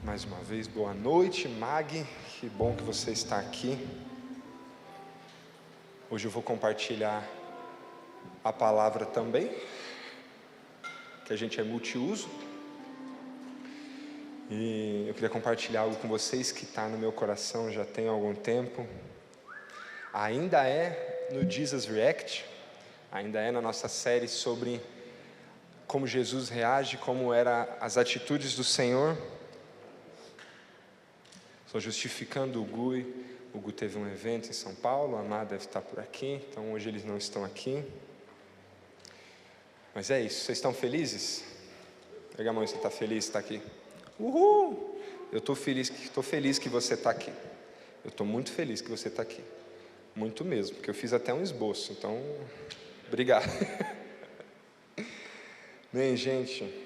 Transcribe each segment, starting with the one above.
Mais uma vez, boa noite, Mag, que bom que você está aqui. Hoje eu vou compartilhar a palavra também, que a gente é multiuso. E eu queria compartilhar algo com vocês que está no meu coração já tem algum tempo. Ainda é no Jesus React, ainda é na nossa série sobre como Jesus reage, como eram as atitudes do Senhor. Estou justificando o Gui. O Gui teve um evento em São Paulo, a Amá deve estar por aqui, então hoje eles não estão aqui. Mas é isso, vocês estão felizes? Pega a mão, você está feliz de estar aqui? Uhul! Eu estou feliz que você está aqui. Eu estou muito feliz que você está aqui. Muito mesmo, porque eu fiz até um esboço, então, obrigado. Bem, gente,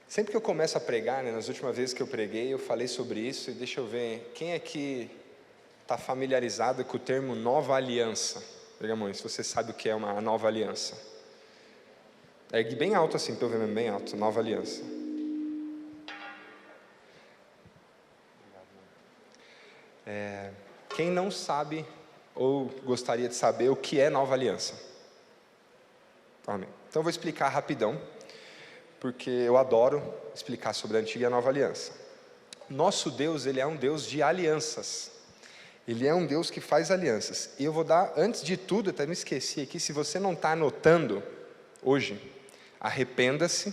sempre que eu começo a pregar, nas últimas vezes que eu preguei, eu falei sobre isso, e deixa eu ver, quem aqui está familiarizado com o termo nova aliança? Pega a mão, se você sabe o que é uma nova aliança. Ergue bem alto assim, para eu ver mesmo, bem alto, nova aliança. Quem não sabe, ou gostaria de saber o que é nova aliança? Amém. Então eu vou explicar rapidão, porque eu adoro explicar sobre a antiga e a nova aliança. Nosso Deus, Ele é um Deus de alianças. Ele é um Deus que faz alianças. E eu vou dar, antes de tudo, até me esqueci aqui, se você não está anotando hoje, arrependa-se,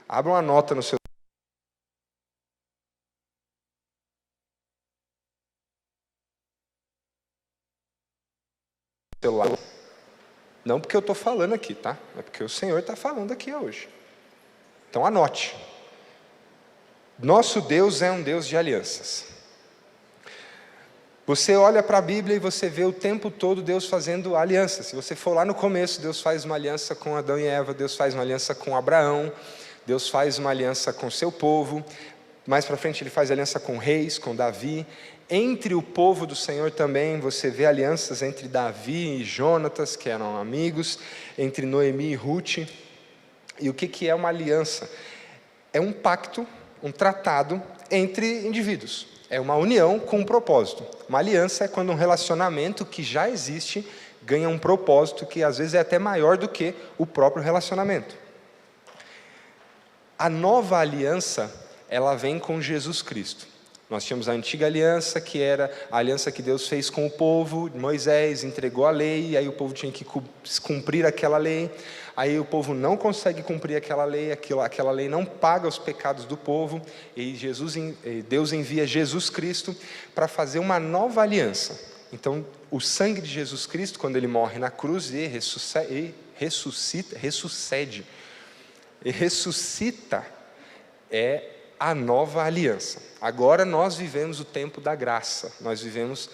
abra uma nota no seu celular. Não porque eu estou falando aqui, tá? É porque o Senhor está falando aqui hoje. Então anote. Nosso Deus é um Deus de alianças. Você olha para a Bíblia e você vê o tempo todo Deus fazendo alianças. Se você for lá no começo, Deus faz uma aliança com Adão e Eva, Deus faz uma aliança com Abraão, Deus faz uma aliança com seu povo. Mais para frente Ele faz aliança com reis, com Davi. Entre o povo do Senhor também você vê alianças entre Davi e Jonatas, que eram amigos, entre Noemi e Ruth. E o que é uma aliança? É um pacto, um tratado entre indivíduos. É uma união com um propósito. Uma aliança é quando um relacionamento que já existe ganha um propósito que às vezes é até maior do que o próprio relacionamento. A nova aliança, ela vem com Jesus Cristo. Nós tínhamos a antiga aliança, que era a aliança que Deus fez com o povo. Moisés entregou a lei, e aí o povo tinha que cumprir aquela lei. Aí o povo não consegue cumprir aquela lei, aquela lei não paga os pecados do povo, e Deus envia Jesus Cristo para fazer uma nova aliança. Então, o sangue de Jesus Cristo, quando Ele morre na cruz e ressuscita, é a nova aliança. Agora nós vivemos o tempo da graça, nós vivemos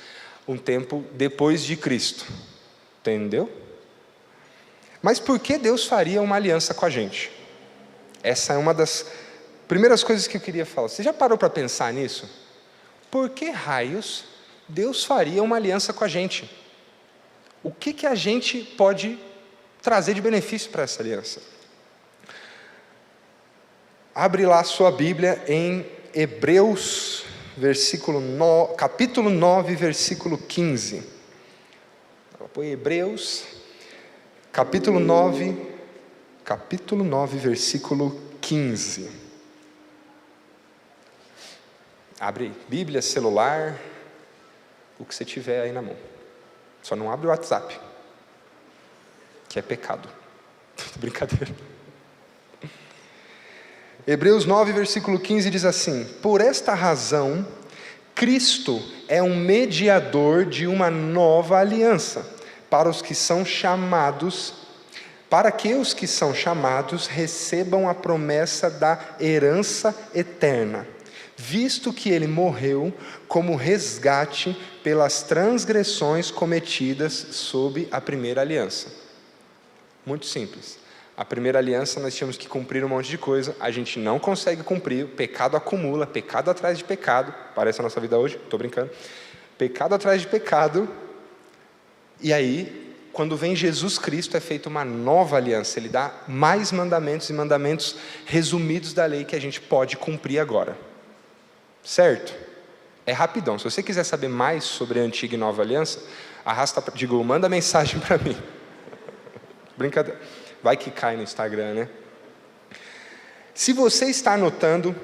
um tempo depois de Cristo, entendeu? Mas por que Deus faria uma aliança com a gente? Essa é uma das primeiras coisas que eu queria falar. Você já parou para pensar nisso? Por que raios Deus faria uma aliança com a gente? O que a gente pode trazer de benefício para essa aliança? Abre lá a sua Bíblia em Hebreus, capítulo 9, versículo 15. Põe Hebreus, capítulo 9, versículo 15. Abre aí, Bíblia, celular, o que você tiver aí na mão. Só não abre o WhatsApp, que é pecado. Brincadeira. Hebreus 9, versículo 15 diz assim: por esta razão, Cristo é um mediador de uma nova aliança, para que os que são chamados recebam a promessa da herança eterna, visto que Ele morreu como resgate pelas transgressões cometidas sob a primeira aliança. Muito simples. A primeira aliança nós tínhamos que cumprir um monte de coisa, a gente não consegue cumprir, o pecado acumula, pecado atrás de pecado, parece a nossa vida hoje, estou brincando, pecado atrás de pecado, e aí, quando vem Jesus Cristo, é feita uma nova aliança. Ele dá mais mandamentos e mandamentos resumidos da lei que a gente pode cumprir agora. Certo? É rapidão. Se você quiser saber mais sobre a antiga e nova aliança, manda mensagem para mim. Brincadeira. Vai que cai no Instagram, né? Se você está anotando,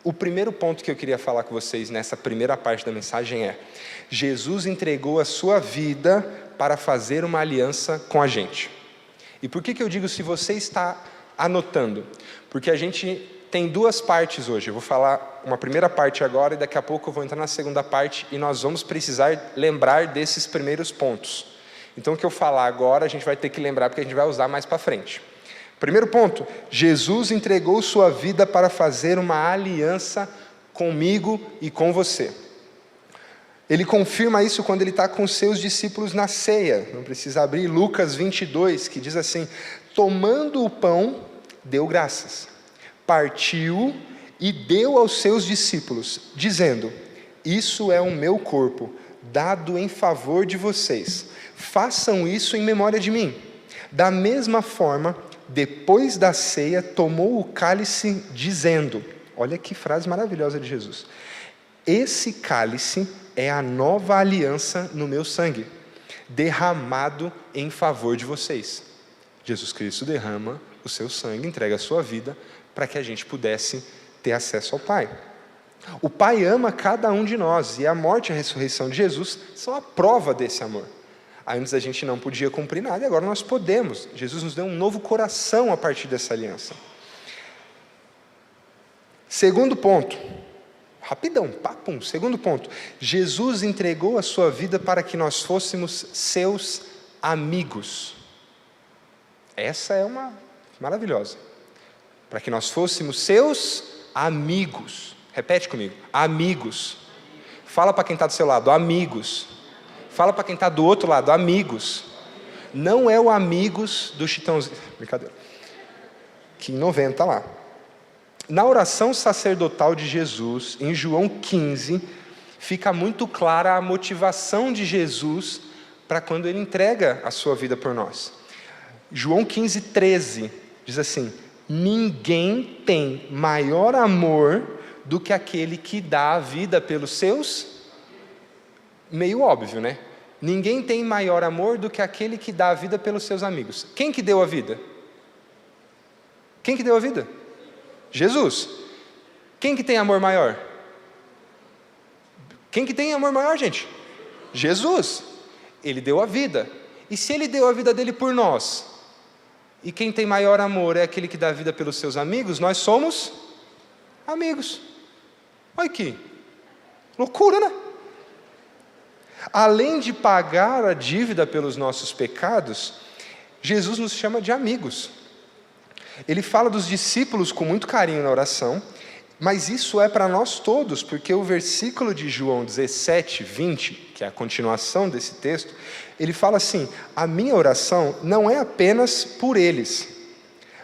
o primeiro ponto que eu queria falar com vocês nessa primeira parte da mensagem é: Jesus entregou a sua vida para fazer uma aliança com a gente. E por que eu digo se você está anotando? Porque a gente tem duas partes hoje. Eu vou falar uma primeira parte agora e daqui a pouco eu vou entrar na segunda parte e nós vamos precisar lembrar desses primeiros pontos. Então o que eu falar agora a gente vai ter que lembrar porque a gente vai usar mais para frente. Primeiro ponto: Jesus entregou sua vida para fazer uma aliança comigo e com você. Ele confirma isso quando ele está com os seus discípulos na ceia. Não precisa abrir. Lucas 22, que diz assim: tomando o pão, deu graças, partiu e deu aos seus discípulos, dizendo: isso é o meu corpo, dado em favor de vocês. Façam isso em memória de mim. Da mesma forma, depois da ceia, tomou o cálice, dizendo: olha que frase maravilhosa de Jesus: esse cálice é a nova aliança no meu sangue, derramado em favor de vocês. Jesus Cristo derrama o seu sangue, entrega a sua vida, para que a gente pudesse ter acesso ao Pai. O Pai ama cada um de nós, e a morte e a ressurreição de Jesus são a prova desse amor. Antes a gente não podia cumprir nada, e agora nós podemos. Jesus nos deu um novo coração a partir dessa aliança. Segundo ponto, rapidão, papum. Segundo ponto: Jesus entregou a sua vida para que nós fôssemos seus amigos. Essa é uma maravilhosa. Para que nós fôssemos seus amigos. Repete comigo: amigos. Fala para quem está do seu lado: amigos. Fala para quem está do outro lado: amigos. Não é o amigos do Chitãozinho. Brincadeira. Que em 90 lá. Na oração sacerdotal de Jesus, em João 15, fica muito clara a motivação de Jesus para quando ele entrega a sua vida por nós. João 15, 13, diz assim: ninguém tem maior amor do que aquele que dá a vida pelos seus... Meio óbvio, né? Ninguém tem maior amor do que aquele que dá a vida pelos seus amigos. Quem que deu a vida? Quem que deu a vida? Jesus. Quem que tem amor maior? Quem que tem amor maior, gente? Jesus. Ele deu a vida. E se ele deu a vida dele por nós, e quem tem maior amor é aquele que dá a vida pelos seus amigos, nós somos amigos. Olha que loucura, né? Além de pagar a dívida pelos nossos pecados, Jesus nos chama de amigos. Ele fala dos discípulos com muito carinho na oração, mas isso é para nós todos, porque o versículo de João 17, 20, que é a continuação desse texto, ele fala assim: a minha oração não é apenas por eles,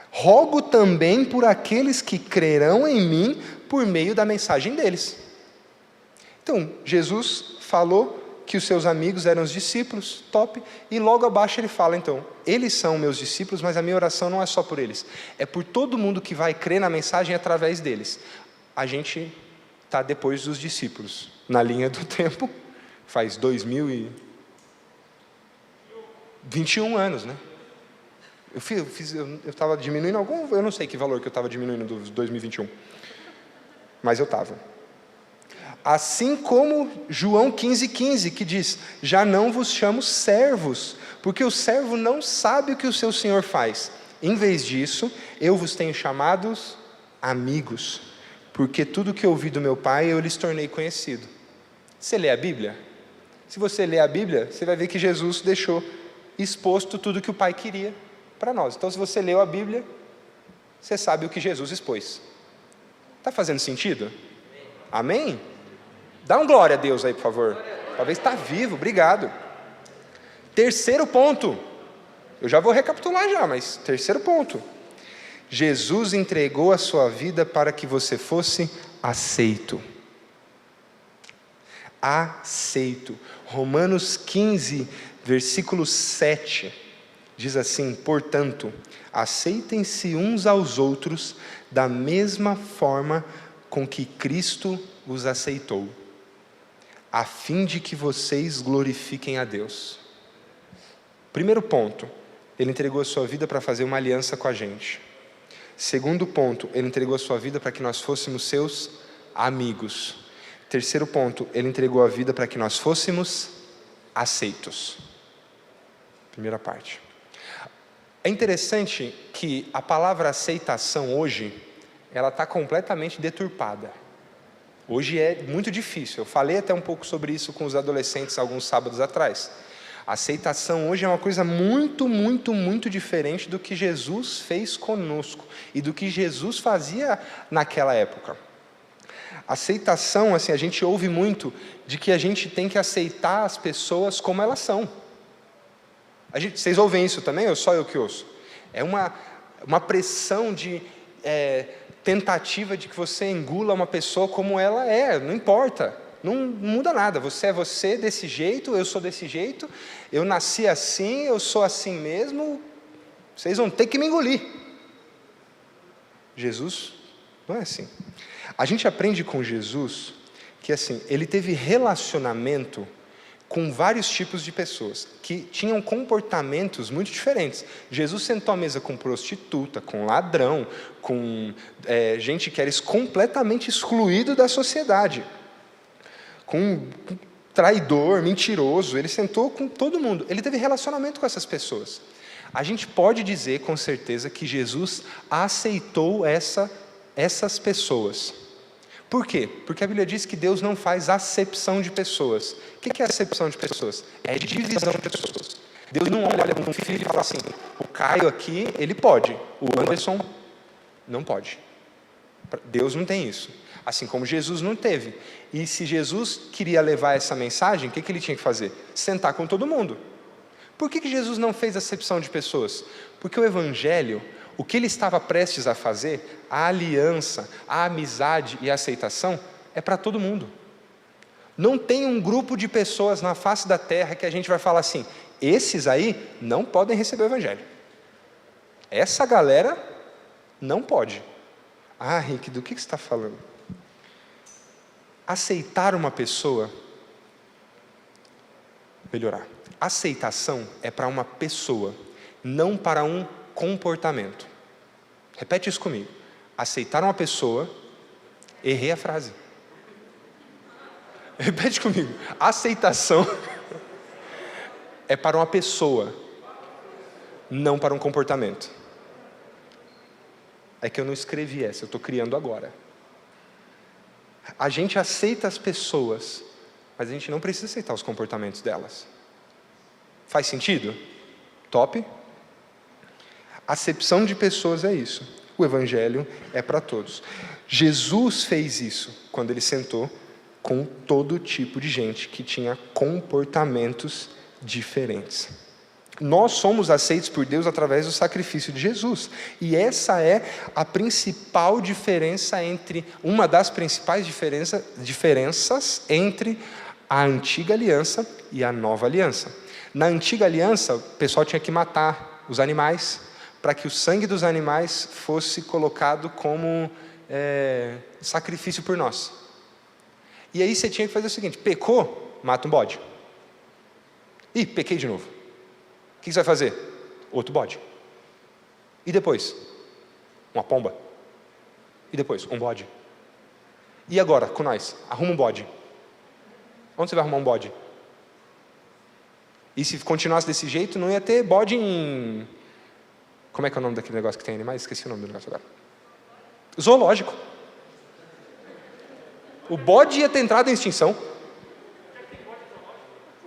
rogo também por aqueles que crerão em mim por meio da mensagem deles. Então, Jesus falou que os seus amigos eram os discípulos, top, e logo abaixo ele fala, então, eles são meus discípulos, mas a minha oração não é só por eles, é por todo mundo que vai crer na mensagem através deles. A gente está depois dos discípulos, na linha do tempo, faz 2021 anos, né? Eu estava diminuindo eu não sei que valor que eu estava diminuindo dos 2021, mas eu estava. Assim como João 15,15, que diz: já não vos chamo servos, porque o servo não sabe o que o seu senhor faz. Em vez disso, eu vos tenho chamados amigos, porque tudo que eu ouvi do meu Pai, eu lhes tornei conhecido. Você lê a Bíblia? Se você lê a Bíblia, você vai ver que Jesus deixou exposto tudo que o Pai queria para nós. Então, se você leu a Bíblia, você sabe o que Jesus expôs. Está fazendo sentido? Amém? Dá um glória a Deus aí, por favor. Talvez está vivo, obrigado. Terceiro ponto. Eu já vou recapitular já, mas terceiro ponto. Jesus entregou a sua vida para que você fosse aceito. Aceito. Romanos 15, Versículo 7 diz assim: portanto, aceitem-se uns aos outros da mesma forma com que Cristo os aceitou, a fim de que vocês glorifiquem a Deus. Primeiro ponto, ele entregou a sua vida para fazer uma aliança com a gente. Segundo ponto, ele entregou a sua vida para que nós fôssemos seus amigos. Terceiro ponto, ele entregou a vida para que nós fôssemos aceitos. Primeira parte. É interessante que a palavra aceitação hoje, ela está completamente deturpada. Hoje é muito difícil. Eu falei até um pouco sobre isso com os adolescentes alguns sábados atrás. A aceitação hoje é uma coisa muito, muito, muito diferente do que Jesus fez conosco e do que Jesus fazia naquela época. Aceitação, assim, a gente ouve muito de que a gente tem que aceitar as pessoas como elas são. Vocês ouvem isso também ou só eu que ouço? É uma pressão de tentativa de que você engula uma pessoa como ela é, não importa. Não muda nada, você é você desse jeito, eu sou desse jeito, eu nasci assim, eu sou assim mesmo, vocês vão ter que me engolir. Jesus não é assim. A gente aprende com Jesus que assim, ele teve relacionamento com vários tipos de pessoas, que tinham comportamentos muito diferentes. Jesus sentou à mesa com prostituta, com ladrão, com gente que era completamente excluído da sociedade, com traidor, mentiroso. Ele sentou com todo mundo, ele teve relacionamento com essas pessoas. A gente pode dizer com certeza que Jesus aceitou essas pessoas. Por quê? Porque a Bíblia diz que Deus não faz acepção de pessoas. O que é acepção de pessoas? É divisão de pessoas. Deus não olha para um filho e fala assim: o Caio aqui, ele pode, o Anderson não pode. Deus não tem isso. Assim como Jesus não teve. E se Jesus queria levar essa mensagem, o que ele tinha que fazer? Sentar com todo mundo. Por que Jesus não fez acepção de pessoas? Porque o Evangelho, o que ele estava prestes a fazer, a aliança, a amizade e a aceitação, é para todo mundo. Não tem um grupo de pessoas na face da terra que a gente vai falar assim: esses aí não podem receber o Evangelho. Essa galera não pode. Ah, Henrique, do que você está falando? Aceitar uma pessoa, melhorar. Aceitação é para uma pessoa, não para um comportamento. Repete isso comigo. Aceitar uma pessoa, errei a frase. Repete comigo. Aceitação é para uma pessoa, não para um comportamento. É que eu não escrevi essa, eu estou criando agora. A gente aceita as pessoas, mas a gente não precisa aceitar os comportamentos delas. Faz sentido? Top? Acepção de pessoas é isso. O Evangelho é para todos. Jesus fez isso quando ele sentou com todo tipo de gente que tinha comportamentos diferentes. Nós somos aceitos por Deus através do sacrifício de Jesus. E essa é a principal diferença uma das principais diferenças entre a antiga aliança e a nova aliança. Na antiga aliança, o pessoal tinha que matar os animais, para que o sangue dos animais fosse colocado como sacrifício por nós. E aí você tinha que fazer o seguinte: pecou, mata um bode. Ih, pequei de novo. O que você vai fazer? Outro bode. E depois? Uma pomba. E depois? Um bode. E agora, com nós? Arruma um bode. Onde você vai arrumar um bode? E se continuasse desse jeito, não ia ter bode em... Como é que é o nome daquele negócio que tem animais? Esqueci o nome do negócio agora. Zoológico. O bode ia ter entrado em extinção.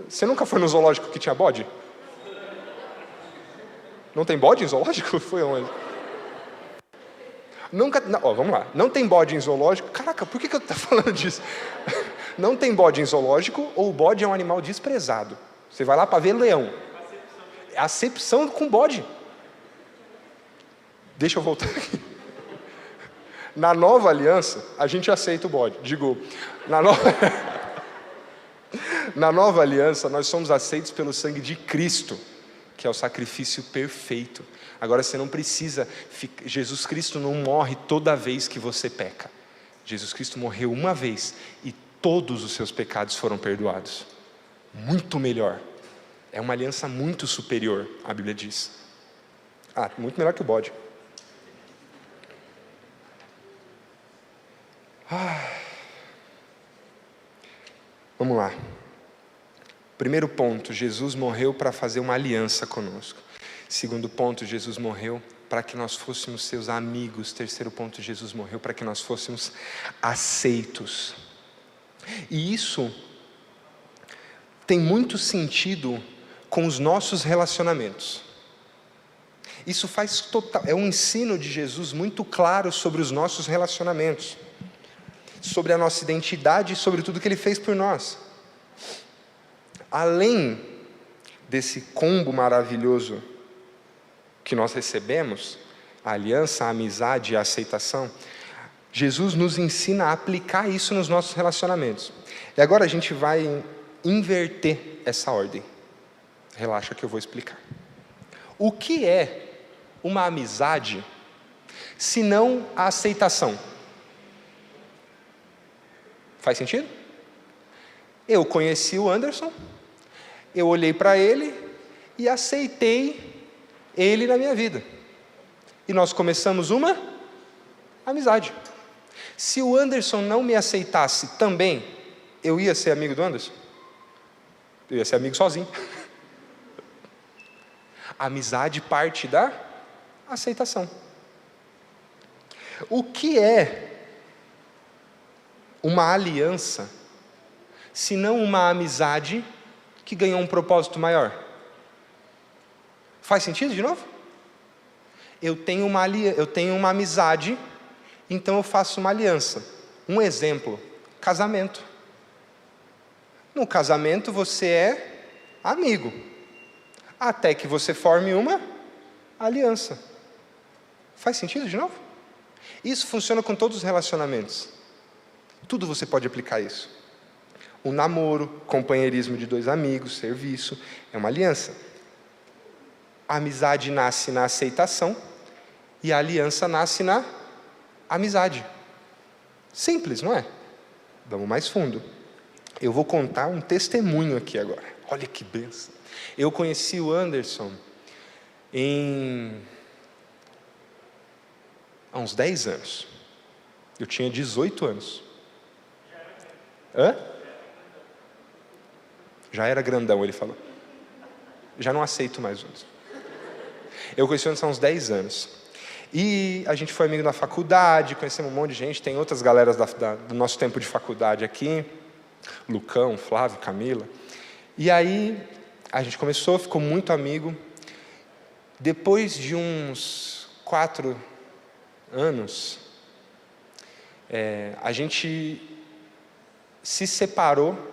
Você nunca foi no zoológico que tinha bode? Não tem bode em zoológico? Foi onde? Nunca... Não, vamos lá. Não tem bode em zoológico. Caraca, por que eu estou falando disso? Não tem bode em zoológico, ou o bode é um animal desprezado. Você vai lá para ver leão. Acepção com bode. Deixa eu voltar aqui. Na nova aliança, a gente aceita o bode. Na nova aliança, nós somos aceitos pelo sangue de Cristo, que é o sacrifício perfeito. Agora você não precisa, Jesus Cristo não morre toda vez que você peca. Jesus Cristo morreu uma vez e todos os seus pecados foram perdoados. Muito melhor. É uma aliança muito superior, a Bíblia diz. Muito melhor que o bode. Vamos lá. Primeiro ponto, Jesus morreu para fazer uma aliança conosco. Segundo ponto, Jesus morreu para que nós fôssemos seus amigos. Terceiro ponto, Jesus morreu para que nós fôssemos aceitos. E isso tem muito sentido com os nossos relacionamentos. Isso faz total, é um ensino de Jesus muito claro sobre os nossos relacionamentos, sobre a nossa identidade e sobre tudo que Ele fez por nós. Além desse combo maravilhoso que nós recebemos, a aliança, a amizade e a aceitação, Jesus nos ensina a aplicar isso nos nossos relacionamentos. E agora a gente vai inverter essa ordem. Relaxa que eu vou explicar. O que é uma amizade, se não a aceitação? Faz sentido? Eu conheci o Anderson, eu olhei para ele e aceitei ele na minha vida. E nós começamos uma amizade. Se o Anderson não me aceitasse também, eu ia ser amigo do Anderson? Eu ia ser amigo sozinho. A amizade parte da aceitação. O que é uma aliança, se não uma amizade que ganhou um propósito maior? Faz sentido de novo? Eu tenho uma amizade, então eu faço uma aliança. Um exemplo, casamento. No casamento você é amigo, até que você forme uma aliança. Faz sentido de novo? Isso funciona com todos os relacionamentos. Tudo você pode aplicar isso. O namoro, companheirismo de dois amigos, serviço, é uma aliança. A amizade nasce na aceitação e a aliança nasce na amizade. Simples, não é? Vamos mais fundo. Eu vou contar um testemunho aqui agora. Olha que bênção. Eu conheci o Anderson há uns 10 anos. Eu tinha 18 anos. Já era grandão, ele falou. Já não aceito mais outros. Eu conheci o Anderson há uns 10 anos. E a gente foi amigo na faculdade, conhecemos um monte de gente. Tem outras galeras do nosso tempo de faculdade aqui. Lucão, Flávio, Camila. E aí a gente começou, ficou muito amigo. Depois de uns 4 anos, a gente se separou.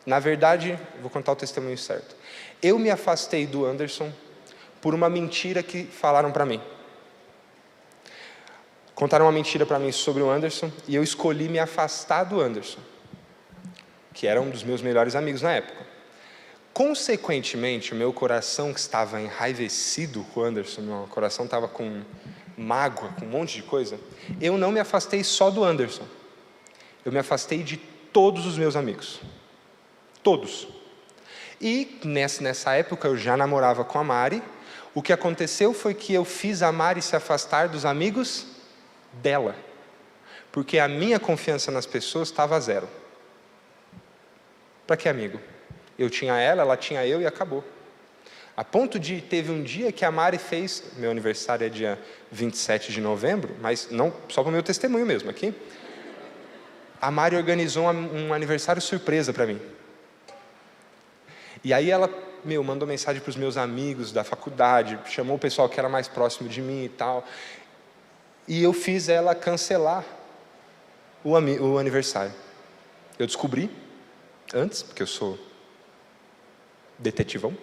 Na verdade, vou contar o testemunho certo. Eu me afastei do Anderson por uma mentira que falaram para mim. Contaram uma mentira para mim sobre o Anderson e eu escolhi me afastar do Anderson, que era um dos meus melhores amigos na época. Consequentemente, o meu coração, que estava enraivecido com o Anderson, meu coração estava com mágoa, com um monte de coisa, eu não me afastei só do Anderson. Eu me afastei de todos os meus amigos. Todos. E nessa época eu já namorava com a Mari. O que aconteceu foi que eu fiz a Mari se afastar dos amigos dela. Porque a minha confiança nas pessoas estava zero. Para que amigo? Eu tinha ela tinha eu e acabou. A ponto de, teve um dia que a Mari fez, meu aniversário é dia 27 de novembro, mas não, só para o meu testemunho mesmo aqui. A Mari organizou um aniversário surpresa para mim. E aí ela, mandou mensagem para os meus amigos da faculdade, chamou o pessoal que era mais próximo de mim e tal. E eu fiz ela cancelar o aniversário. Eu descobri antes, porque eu sou detetivão.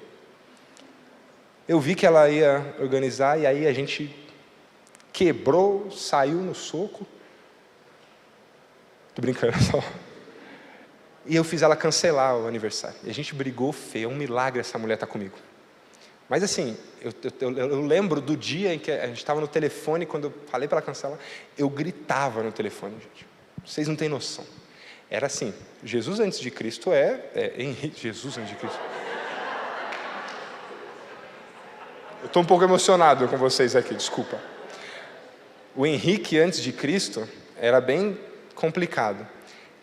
Eu vi que ela ia organizar e aí a gente quebrou, saiu no soco. Tô brincando só. E eu fiz ela cancelar o aniversário. E a gente brigou feio, é um milagre essa mulher estar comigo. Mas assim, eu lembro do dia em que a gente estava no telefone, quando eu falei para ela cancelar, eu gritava no telefone, gente. Vocês não têm noção. Era assim, Jesus antes de Cristo Jesus antes de Cristo. Eu estou um pouco emocionado com vocês aqui, desculpa. O Henrique antes de Cristo era bem complicado.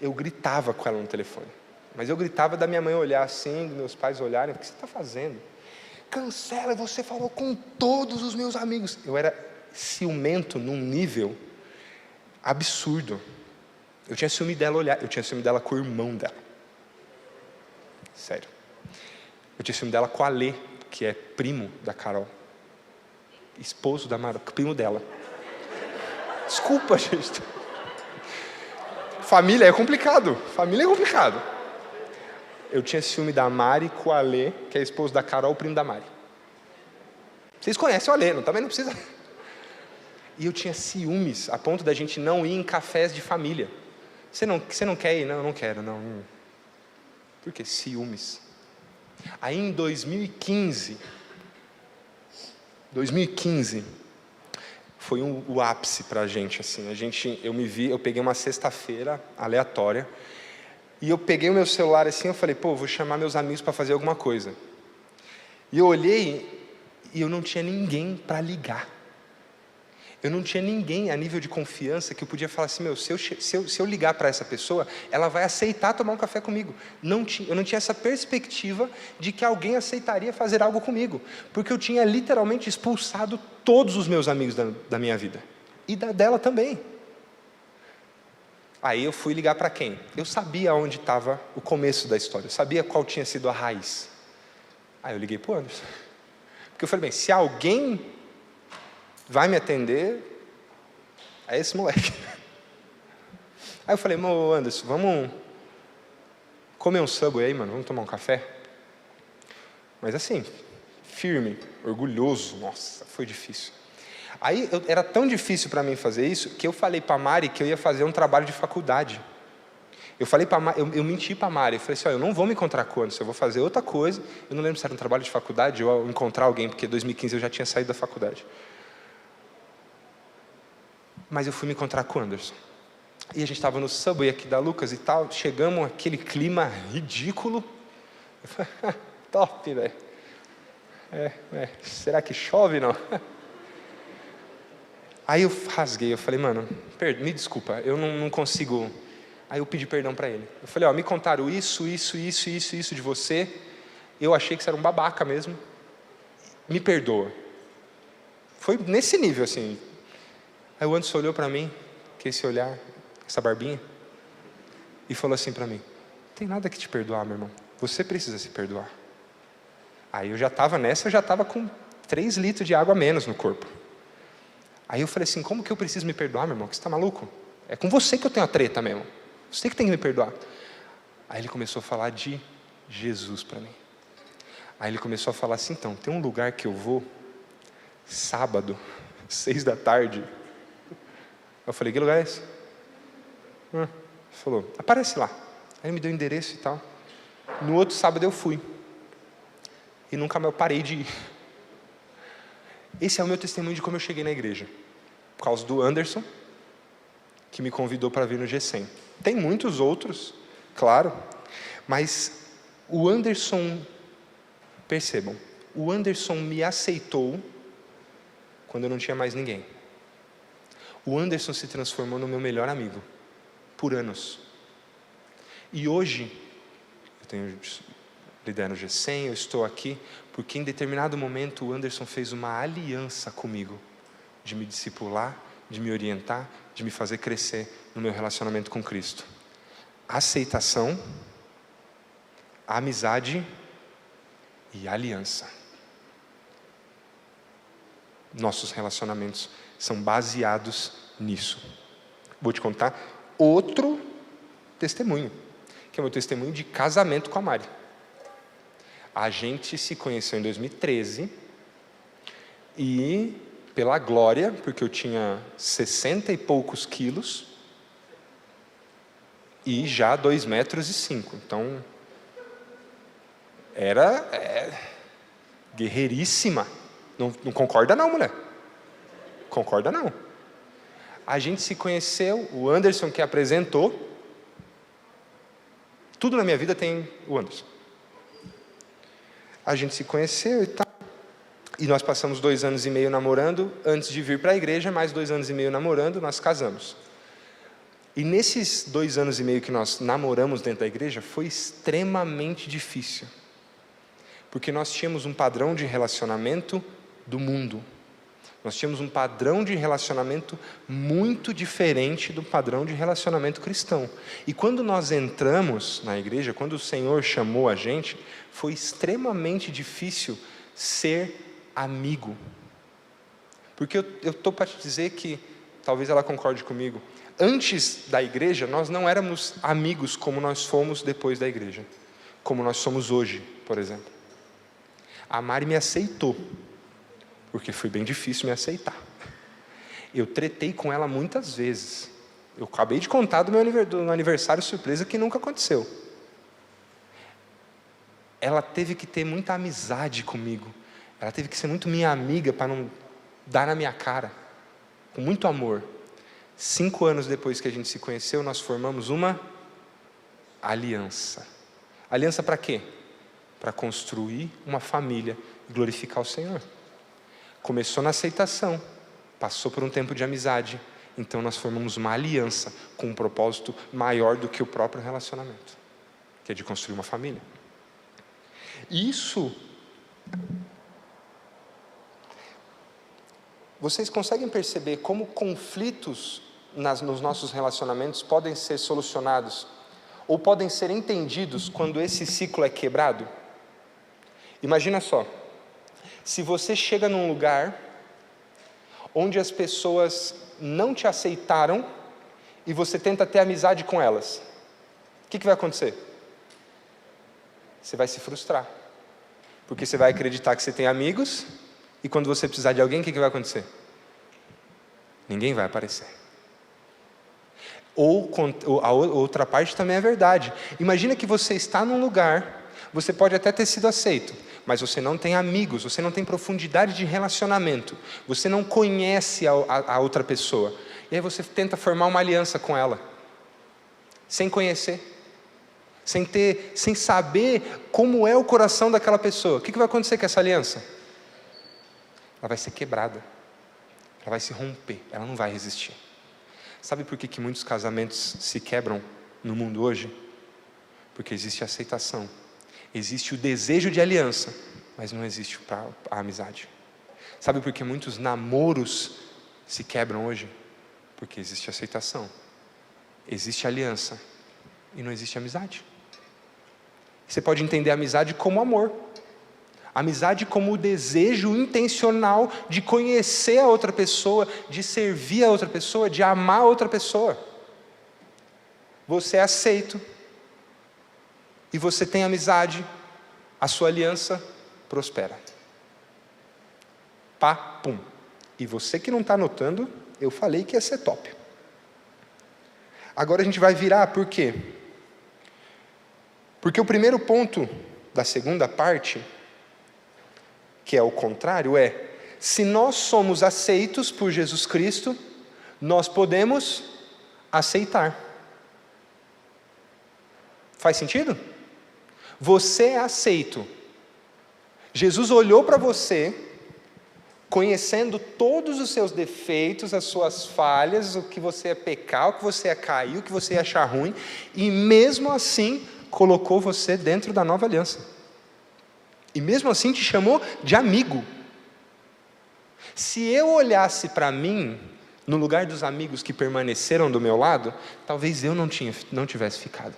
Eu gritava com ela no telefone. Mas eu gritava da minha mãe olhar assim, dos meus pais olharem, o que você está fazendo? Cancela, você falou com todos os meus amigos. Eu era ciumento num nível absurdo. Eu tinha ciúme dela olhar, eu tinha ciúme dela com o irmão dela. Sério. Eu tinha ciúme dela com a Alê, que é primo da Carol. Esposo da Mara, primo dela. Desculpa, gente. Família é complicado. Eu tinha ciúme da Mari com a Alê, que é esposo da Carol, primo da Mari. Vocês conhecem o Alê, também não precisa. E eu tinha ciúmes, a ponto da gente não ir em cafés de família. Você não quer ir? Não, eu não quero, não. Por quê? Ciúmes. Aí em 2015, foi o ápice pra gente, assim. Eu peguei uma sexta-feira aleatória, e eu peguei o meu celular assim, eu falei, vou chamar meus amigos para fazer alguma coisa. E eu olhei, e eu não tinha ninguém para ligar. Eu não tinha ninguém a nível de confiança que eu podia falar assim, se eu ligar para essa pessoa, ela vai aceitar tomar um café comigo. Eu não tinha essa perspectiva de que alguém aceitaria fazer algo comigo, porque eu tinha literalmente expulsado todos os meus amigos da minha vida, e dela também. Aí eu fui ligar para quem? Eu sabia onde estava o começo da história, eu sabia qual tinha sido a raiz. Aí eu liguei para o Anderson, porque eu falei, se alguém vai me atender, é esse moleque. Aí eu falei, Anderson, vamos comer um Subway aí, mano, vamos tomar um café? Mas assim, firme, orgulhoso, nossa, foi difícil. Aí era tão difícil para mim fazer isso, que eu falei para a Mari que eu ia fazer um trabalho de faculdade. Eu menti para a Mari, eu falei assim, eu não vou me encontrar com o Anderson, eu vou fazer outra coisa. Eu não lembro se era um trabalho de faculdade ou encontrar alguém, porque em 2015 eu já tinha saído da faculdade. Mas eu fui me encontrar com o Anderson. E a gente estava no Subway aqui da Lucas e tal, chegamos aquele clima ridículo. Eu falei, top, velho. Será que chove, não? Aí eu rasguei, eu falei, mano, me desculpa, eu não consigo. Aí eu pedi perdão para ele. Eu falei, me contaram isso de você. Eu achei que você era um babaca mesmo. Me perdoa. Foi nesse nível, assim. Aí o Anderson olhou para mim, com esse olhar, essa barbinha, e falou assim para mim, não tem nada que te perdoar, meu irmão. Você precisa se perdoar. Aí eu já estava com 3 litros de água a menos no corpo. Aí eu falei assim, como que eu preciso me perdoar, meu irmão? Que você está maluco? É com você que eu tenho a treta mesmo. Você que tem que me perdoar. Aí ele começou a falar de Jesus para mim. Aí ele começou a falar assim, então, tem um lugar que eu vou, sábado, 6 da tarde. Eu falei, que lugar é esse? Ele falou, aparece lá. Aí ele me deu o endereço e tal. No outro sábado eu fui. E nunca mais eu parei de ir. Esse é o meu testemunho de como eu cheguei na igreja. Por causa do Anderson, que me convidou para vir no G100. Tem muitos outros, claro. Mas o Anderson, percebam, o Anderson me aceitou quando eu não tinha mais ninguém. O Anderson se transformou no meu melhor amigo, por anos. E hoje, eu lidero o G100, eu estou aqui, porque em determinado momento o Anderson fez uma aliança comigo, de me discipular, de me orientar, de me fazer crescer no meu relacionamento com Cristo. Aceitação, amizade e aliança. Nossos relacionamentos são baseados nisso. Vou te contar outro testemunho, que é o meu testemunho de casamento com a Mari. A gente se conheceu em 2013 e, pela glória, porque eu tinha 60 e poucos quilos, e já 2,5 metros. Então, era guerreiríssima. Não concorda não, mulher? Concorda não. A gente se conheceu, o Anderson que apresentou. Tudo na minha vida tem o Anderson. A gente se conheceu e tal. E nós passamos 2 anos e meio namorando, antes de vir para a igreja, mais 2 anos e meio namorando, nós casamos. E nesses 2 anos e meio que nós namoramos dentro da igreja, foi extremamente difícil. Porque nós tínhamos um padrão de relacionamento do mundo. Nós tínhamos um padrão de relacionamento muito diferente do padrão de relacionamento cristão. E quando nós entramos na igreja, quando o Senhor chamou a gente, foi extremamente difícil ser amigo. Porque eu estou para te dizer que, talvez ela concorde comigo, antes da igreja nós não éramos amigos como nós fomos depois da igreja. Como nós somos hoje, por exemplo. A Mari me aceitou. Porque foi bem difícil me aceitar. Eu tretei com ela muitas vezes. Eu acabei de contar do meu aniversário surpresa que nunca aconteceu. Ela teve que ter muita amizade comigo. Ela teve que ser muito minha amiga para não dar na minha cara. Com muito amor. 5 anos depois que a gente se conheceu, nós formamos uma aliança. Aliança para quê? Para construir uma família e glorificar o Senhor. Começou na aceitação, passou por um tempo de amizade, então nós formamos uma aliança com um propósito maior do que o próprio relacionamento, que é de construir uma família. Isso, vocês conseguem perceber como conflitos nos nossos relacionamentos podem ser solucionados ou podem ser entendidos quando esse ciclo é quebrado? Imagina só. Se você chega num lugar onde as pessoas não te aceitaram e você tenta ter amizade com elas, o que vai acontecer? Você vai se frustrar, porque você vai acreditar que você tem amigos e quando você precisar de alguém, o que vai acontecer? Ninguém vai aparecer. Ou a outra parte também é verdade. Imagina que você está num lugar, você pode até ter sido aceito, mas você não tem amigos, você não tem profundidade de relacionamento, você não conhece a outra pessoa, e aí você tenta formar uma aliança com ela, sem conhecer, sem saber como é o coração daquela pessoa. O que vai acontecer com essa aliança? Ela vai ser quebrada, ela vai se romper, ela não vai resistir. Sabe por que muitos casamentos se quebram no mundo hoje? Porque existe aceitação. Existe o desejo de aliança, mas não existe a amizade. Sabe por que muitos namoros se quebram hoje? Porque existe aceitação, existe aliança e não existe amizade. Você pode entender a amizade como amor, amizade como o desejo intencional de conhecer a outra pessoa, de servir a outra pessoa, de amar a outra pessoa. Você é aceito e você tem amizade, a sua aliança prospera. Pá, pum. E você que não está anotando, eu falei que ia ser top. Agora a gente vai virar, por quê? Porque o primeiro ponto da segunda parte, que é o contrário, é: se nós somos aceitos por Jesus Cristo, nós podemos aceitar. Faz sentido? Você é aceito. Jesus olhou para você, conhecendo todos os seus defeitos, as suas falhas, o que você ia pecar, o que você ia cair, o que você ia achar ruim, e mesmo assim colocou você dentro da nova aliança. E mesmo assim te chamou de amigo. Se eu olhasse para mim, no lugar dos amigos que permaneceram do meu lado, talvez eu não tivesse ficado.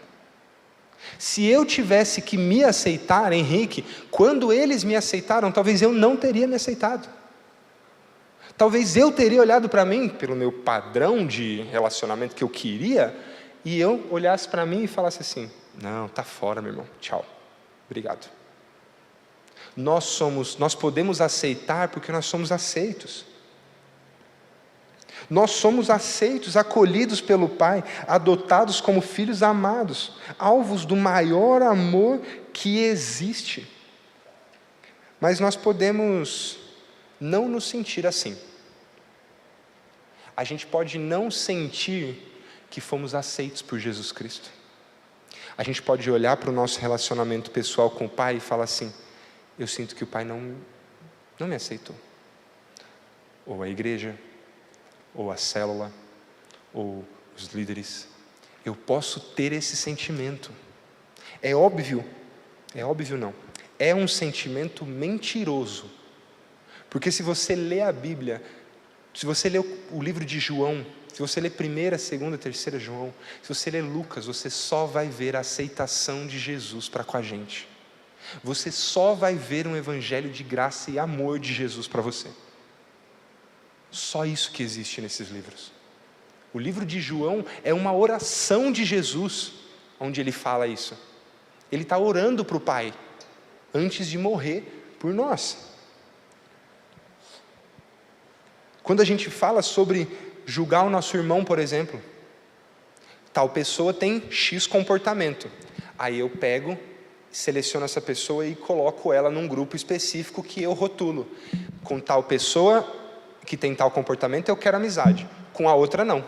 Se eu tivesse que me aceitar, Henrique, quando eles me aceitaram, talvez eu não teria me aceitado. Talvez eu teria olhado para mim, pelo meu padrão de relacionamento que eu queria, e eu olhasse para mim e falasse assim: não, tá fora, meu irmão, tchau, obrigado. Nós podemos aceitar porque nós somos aceitos. Nós somos aceitos, acolhidos pelo Pai, adotados como filhos amados, alvos do maior amor que existe. Mas nós podemos não nos sentir assim. A gente pode não sentir que fomos aceitos por Jesus Cristo. A gente pode olhar para o nosso relacionamento pessoal com o Pai e falar assim: eu sinto que o Pai não me aceitou. Ou a igreja, ou a célula, ou os líderes. Eu posso ter esse sentimento. É óbvio não. É um sentimento mentiroso. Porque se você lê a Bíblia, se você lê o livro de João, se você lê 1ª, 2ª, 3ª João, se você lê Lucas, você só vai ver a aceitação de Jesus para com a gente. Você só vai ver um evangelho de graça e amor de Jesus para você. Só isso que existe nesses livros. O livro de João é uma oração de Jesus, onde ele fala isso. Ele está orando para o Pai, antes de morrer por nós. Quando a gente fala sobre julgar o nosso irmão, por exemplo, tal pessoa tem X comportamento. Aí eu pego, seleciono essa pessoa e coloco ela num grupo específico que eu rotulo. Com tal pessoa que tem tal comportamento, eu quero amizade. Com a outra, não.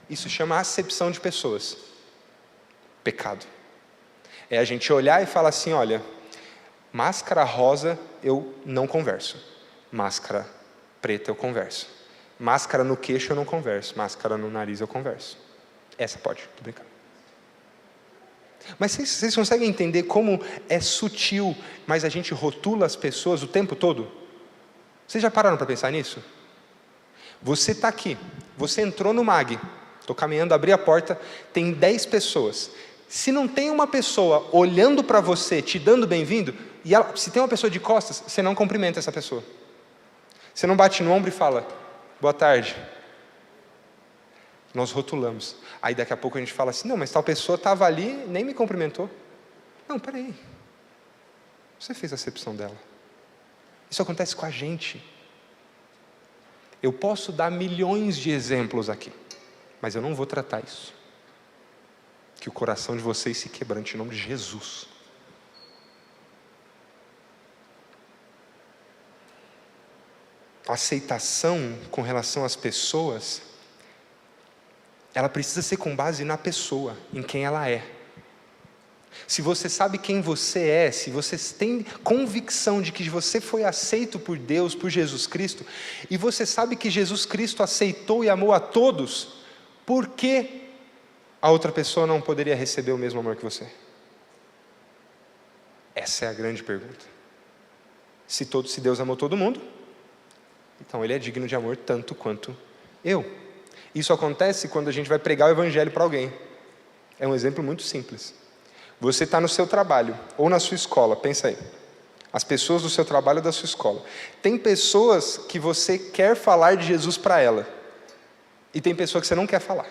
Isso chama acepção de pessoas. Pecado. É a gente olhar e falar assim: olha, máscara rosa eu não converso. Máscara preta eu converso. Máscara no queixo eu não converso. Máscara no nariz eu converso. Essa pode, tô brincando. Mas vocês conseguem entender como é sutil, mas a gente rotula as pessoas o tempo todo? Vocês já pararam para pensar nisso? Você está aqui, você entrou no MAG, estou caminhando, abri a porta, tem 10 pessoas. Se não tem uma pessoa olhando para você, te dando bem-vindo, e se tem uma pessoa de costas, você não cumprimenta essa pessoa. Você não bate no ombro e fala: boa tarde. Nós rotulamos. Aí daqui a pouco a gente fala assim: não, mas tal pessoa estava ali, nem me cumprimentou. Não, peraí. Você fez a acepção dela. Isso acontece com a gente. Eu posso dar milhões de exemplos aqui, mas eu não vou tratar isso. Que o coração de vocês se quebrante em nome de Jesus. A aceitação com relação às pessoas, ela precisa ser com base na pessoa, em quem ela é. Se você sabe quem você é, se você tem convicção de que você foi aceito por Deus, por Jesus Cristo, e você sabe que Jesus Cristo aceitou e amou a todos, por que a outra pessoa não poderia receber o mesmo amor que você? Essa é a grande pergunta. Se Deus amou todo mundo, então Ele é digno de amor tanto quanto eu. Isso acontece quando a gente vai pregar o Evangelho para alguém. É um exemplo muito simples. Você está no seu trabalho, ou na sua escola, pensa aí. As pessoas do seu trabalho ou da sua escola. Tem pessoas que você quer falar de Jesus para ela, e tem pessoa que você não quer falar.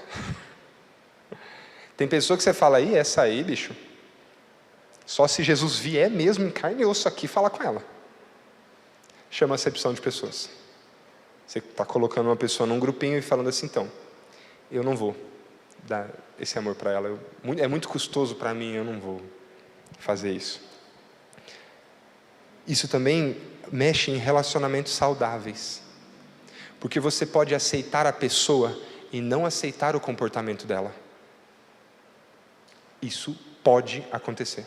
Tem pessoa que você fala: aí, essa aí, bicho, só se Jesus vier mesmo em carne e osso aqui falar com ela. Chama acepção de pessoas. Você está colocando uma pessoa num grupinho e falando assim: então, eu não vou dar esse amor para ela, é muito custoso para mim, eu não vou fazer isso. Isso também mexe em relacionamentos saudáveis, porque você pode aceitar a pessoa e não aceitar o comportamento dela. Isso pode acontecer.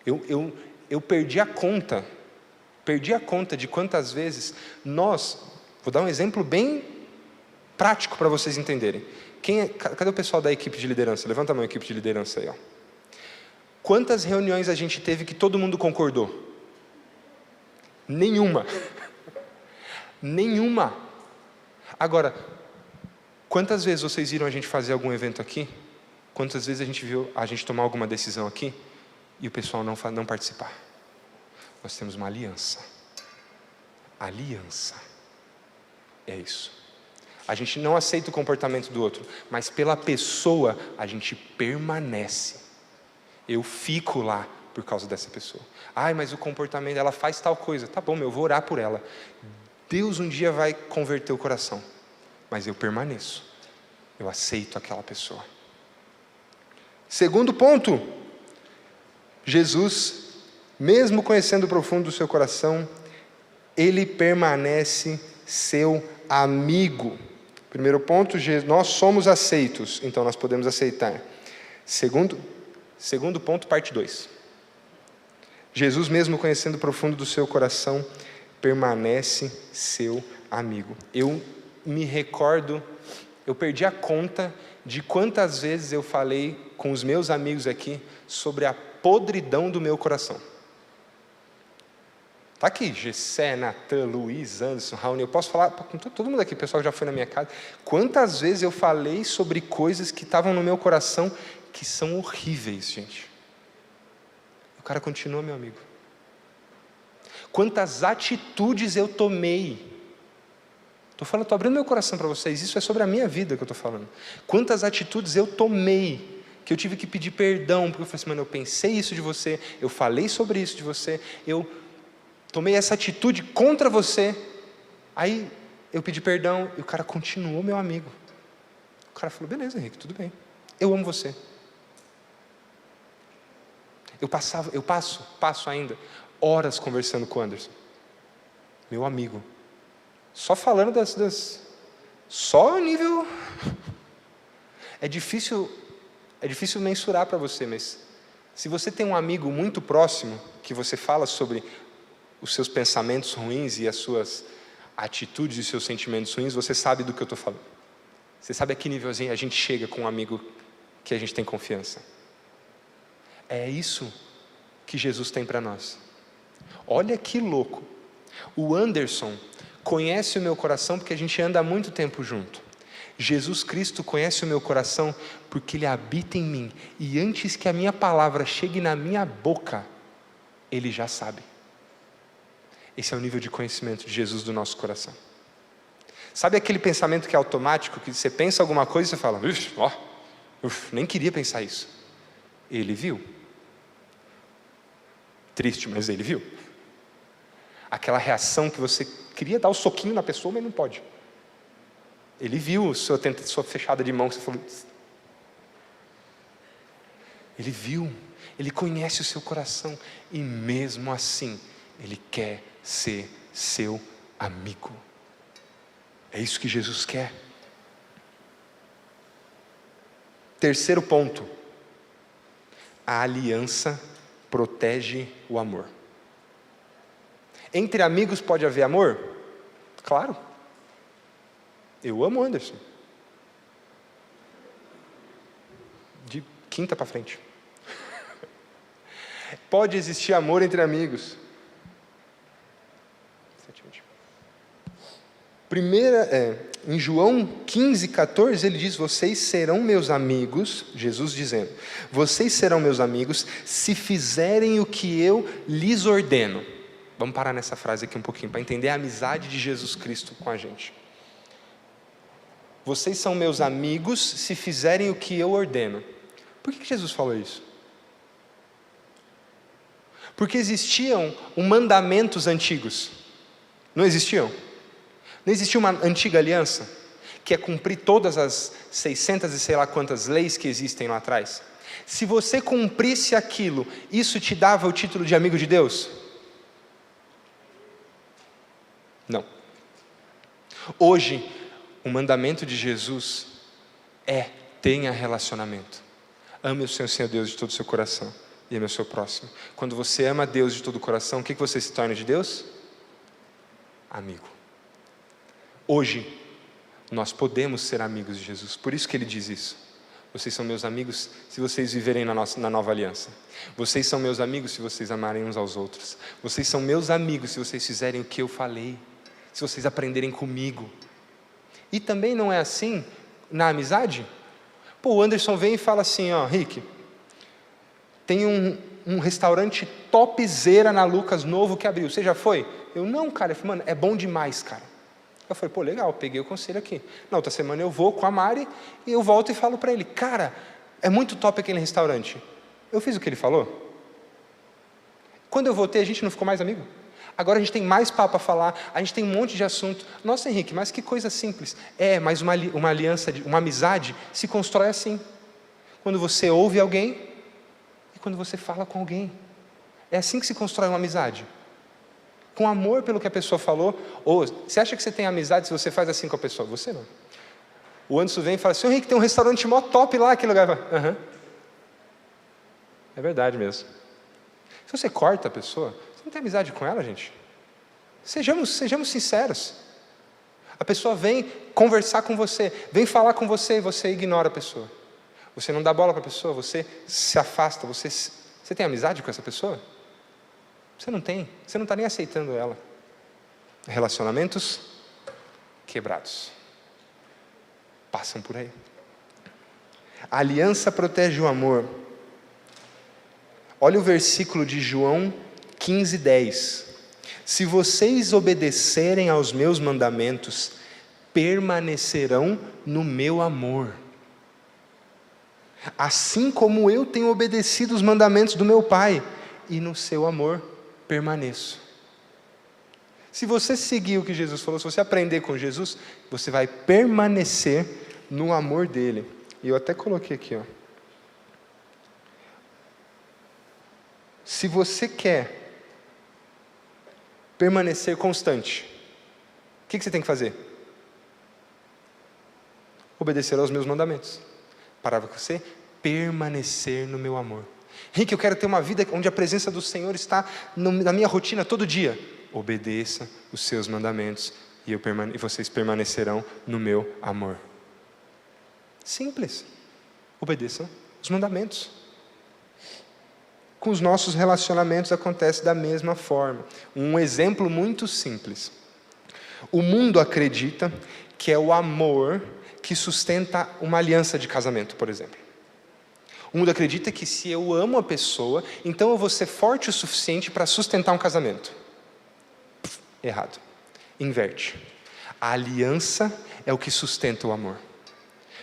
Eu perdi a conta de quantas vezes vou dar um exemplo bem prático para vocês entenderem. Cadê o pessoal da equipe de liderança? Levanta a mão, equipe de liderança aí. Ó. Quantas reuniões a gente teve que todo mundo concordou? Nenhuma. Nenhuma. Agora, quantas vezes vocês viram a gente fazer algum evento aqui? Quantas vezes a gente viu a gente tomar alguma decisão aqui e o pessoal não participar? Nós temos uma aliança. Aliança. É isso. A gente não aceita o comportamento do outro, mas pela pessoa a gente permanece. Eu fico lá por causa dessa pessoa. Ai, mas o comportamento, ela faz tal coisa. Tá bom, eu vou orar por ela. Deus um dia vai converter o coração. mas eu permaneço. Eu aceito aquela pessoa. Segundo ponto, Jesus, mesmo conhecendo o profundo do seu coração, Ele permanece seu amigo. Primeiro ponto, nós somos aceitos, então nós podemos aceitar. Segundo ponto, parte 2. Jesus, mesmo conhecendo o profundo do seu coração, permanece seu amigo. Eu me recordo, eu perdi a conta de quantas vezes eu falei com os meus amigos aqui sobre a podridão do meu coração. Está aqui, Gessé, Natan, Luiz, Anderson, Raoni, eu posso falar com todo mundo aqui, o pessoal que já foi na minha casa, quantas vezes eu falei sobre coisas que estavam no meu coração, que são horríveis, gente. O cara continua meu amigo. Quantas atitudes eu tomei. Estou abrindo meu coração para vocês, isso é sobre a minha vida que eu estou falando. Quantas atitudes eu tomei, que eu tive que pedir perdão, porque eu falei assim, mano, eu pensei isso de você, eu falei sobre isso de você, eu tomei essa atitude contra você, aí eu pedi perdão, e o cara continuou meu amigo. O cara falou, beleza, Henrique, tudo bem, eu amo você. Eu passo ainda horas conversando com o Anderson, meu amigo, só falando só o nível, é difícil mensurar para você, mas se você tem um amigo muito próximo, que você fala sobre os seus pensamentos ruins e as suas atitudes e seus sentimentos ruins, você sabe do que eu estou falando. Você sabe a que nívelzinho a gente chega com um amigo que a gente tem confiança. É isso que Jesus tem para nós. Olha que louco. O Anderson conhece o meu coração porque a gente anda há muito tempo junto. Jesus Cristo conhece o meu coração porque Ele habita em mim. E antes que a minha palavra chegue na minha boca, Ele já sabe. Esse é o nível de conhecimento de Jesus do nosso coração. Sabe aquele pensamento que é automático, que você pensa alguma coisa e você fala, nem queria pensar isso. Ele viu. Triste, mas Ele viu. Aquela reação que você queria dar o soquinho na pessoa, mas não pode. Ele viu sua fechada de mão, que você falou. Ele viu, Ele conhece o seu coração, e mesmo assim, Ele quer ser seu amigo. É isso que Jesus quer. Terceiro ponto, a aliança protege o amor. Entre amigos pode haver amor? Claro. Eu amo o Anderson. De quinta para frente. Pode existir amor entre amigos. Em João 15, 14, ele diz, vocês serão meus amigos, Jesus dizendo, vocês serão meus amigos se fizerem o que eu lhes ordeno. Vamos parar nessa frase aqui um pouquinho, para entender a amizade de Jesus Cristo com a gente. Vocês são meus amigos se fizerem o que eu ordeno. Por que Jesus falou isso? Porque existiam mandamentos antigos. Não existiam? Não existia uma antiga aliança, que é cumprir todas as 600 e sei lá quantas leis que existem lá atrás? Se você cumprisse aquilo, isso te dava o título de amigo de Deus? Não. Hoje, o mandamento de Jesus tenha relacionamento. Ame o Senhor Deus de todo o seu coração e ame o seu próximo. Quando você ama Deus de todo o coração, o que você se torna de Deus? Amigo. Hoje, nós podemos ser amigos de Jesus, por isso que Ele diz isso. Vocês são meus amigos se vocês viverem na nova aliança. Vocês são meus amigos se vocês amarem uns aos outros. Vocês são meus amigos se vocês fizerem o que eu falei, se vocês aprenderem comigo. E também não é assim na amizade? O Anderson vem e fala assim, Rick, tem um restaurante topzera na Lucas novo que abriu, você já foi? Eu, não, cara. Eu falei, mano, é bom demais, cara. Eu falei, legal, peguei o conselho aqui. Na outra semana eu vou com a Mari e eu volto e falo para ele, cara, é muito top aquele restaurante. Eu fiz o que ele falou. Quando eu voltei, a gente não ficou mais amigo. Agora a gente tem mais papo para falar, a gente tem um monte de assunto. Nossa, Henrique, mas que coisa simples. Mas uma aliança, uma amizade se constrói assim. Quando você ouve alguém e quando você fala com alguém. É assim que se constrói uma amizade. Com amor pelo que a pessoa falou. Ou você acha que você tem amizade se você faz assim com a pessoa? Você não. O Anderson vem e fala assim: Henrique, tem um restaurante mó top lá, aquele lugar. Aham. É verdade mesmo. Se você corta a pessoa, você não tem amizade com ela, gente. Sejamos sinceros. A pessoa vem conversar com você, vem falar com você e você ignora a pessoa. Você não dá bola para a pessoa, você se afasta. Você tem amizade com essa pessoa? Você não tem. Você não está nem aceitando ela. Relacionamentos quebrados. Passam por aí. A aliança protege o amor. Olha o versículo de João 15:10. Se vocês obedecerem aos meus mandamentos, permanecerão no meu amor. Assim como eu tenho obedecido os mandamentos do meu Pai, e no seu amor permaneço. Se você seguir o que Jesus falou, se você aprender com Jesus, você vai permanecer no amor dele. E eu até coloquei aqui, se você quer permanecer constante, o que você tem que fazer? Obedecer aos meus mandamentos, para você permanecer no meu amor. Henrique, eu quero ter uma vida onde a presença do Senhor está na minha rotina todo dia. Obedeça os seus mandamentos e vocês permanecerão no meu amor. Simples. Obedeçam os mandamentos. Com os nossos relacionamentos acontece da mesma forma. Um exemplo muito simples. O mundo acredita que é o amor que sustenta uma aliança de casamento, por exemplo. O mundo acredita que se eu amo a pessoa, então eu vou ser forte o suficiente para sustentar um casamento. Errado. Inverte. A aliança é o que sustenta o amor.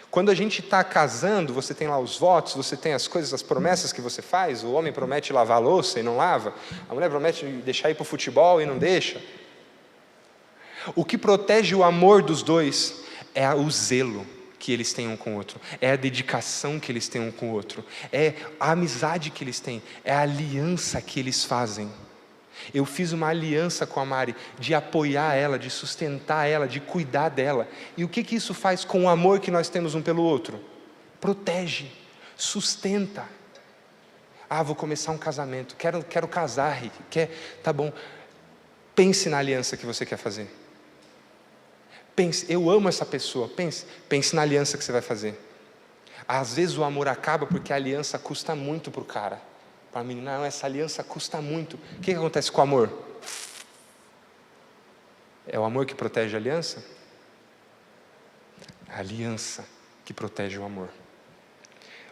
Quando a gente está casando, você tem lá os votos, você tem as coisas, as promessas que você faz. O homem promete lavar a louça e não lava. A mulher promete deixar ir para o futebol e não deixa. O que protege o amor dos dois é o zelo que eles têm um com o outro, é a dedicação que eles têm um com o outro, é a amizade que eles têm, é a aliança que eles fazem. Eu fiz uma aliança com a Mari, de apoiar ela, de sustentar ela, de cuidar dela. E o que isso faz com o amor que nós temos um pelo outro? Protege, sustenta. Vou começar um casamento, quero casar, Rick, tá bom. Pense na aliança que você quer fazer. Pense, eu amo essa pessoa, pense na aliança que você vai fazer. Às vezes o amor acaba porque a aliança custa muito para o cara. Para a menina, não, essa aliança custa muito. O que acontece com o amor? É o amor que protege a aliança? A aliança que protege o amor.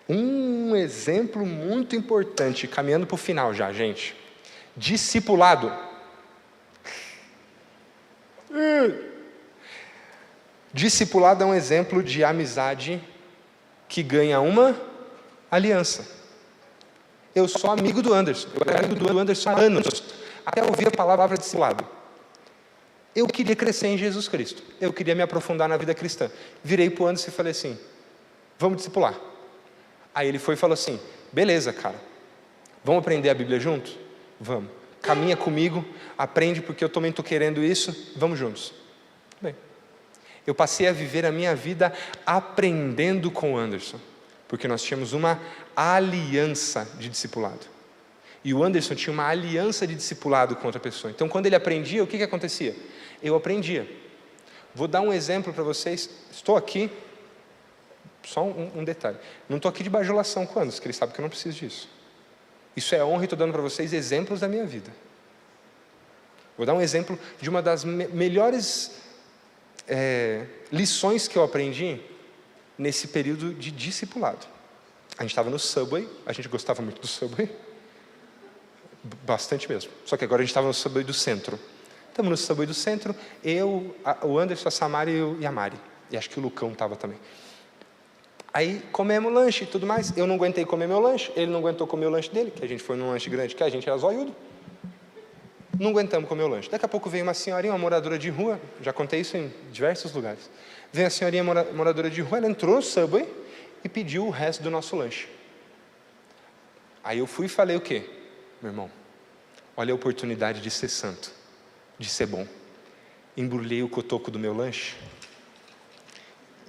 Um exemplo muito importante, caminhando para o final já, gente. Discipulado. Discipulado é um exemplo de amizade que ganha uma aliança. Eu sou amigo do Anderson. Eu era amigo do Anderson há anos, até ouvir a palavra discipulado. Eu queria crescer em Jesus Cristo. Eu queria me aprofundar na vida cristã. Virei para o Anderson e falei assim: vamos discipular. Aí ele foi e falou assim: beleza, cara. Vamos aprender a Bíblia junto? Vamos. Caminha comigo, aprende porque eu também estou querendo isso. Vamos juntos. Bem. Eu passei a viver a minha vida aprendendo com o Anderson, porque nós tínhamos uma aliança de discipulado. E o Anderson tinha uma aliança de discipulado com outra pessoa. Então, quando ele aprendia, o que acontecia? Eu aprendia. Vou dar um exemplo para vocês. Estou aqui, só um detalhe. Não estou aqui de bajulação com o Anderson, porque ele sabe que eu não preciso disso. Isso é honra e estou dando para vocês exemplos da minha vida. Vou dar um exemplo de uma das melhores lições que eu aprendi nesse período de discipulado. A gente estava no Subway, a gente gostava muito do Subway, bastante mesmo, só que agora a gente estava no Subway do centro. Estamos no Subway do centro, eu, o Anderson, a Samara e a Mari, e acho que o Lucão estava também. Aí comemos lanche e tudo mais, eu não aguentei comer meu lanche, ele não aguentou comer o lanche dele, que a gente foi num lanche grande, que a gente era zoiudo. Não aguentamos comer o lanche. Daqui a pouco veio uma senhorinha, uma moradora de rua, já contei isso em diversos lugares. Veio a senhorinha moradora de rua, ela entrou no Subway e pediu o resto do nosso lanche. Aí eu fui e falei o quê? Meu irmão, olha a oportunidade de ser santo, de ser bom. Embrulhei o cotoco do meu lanche.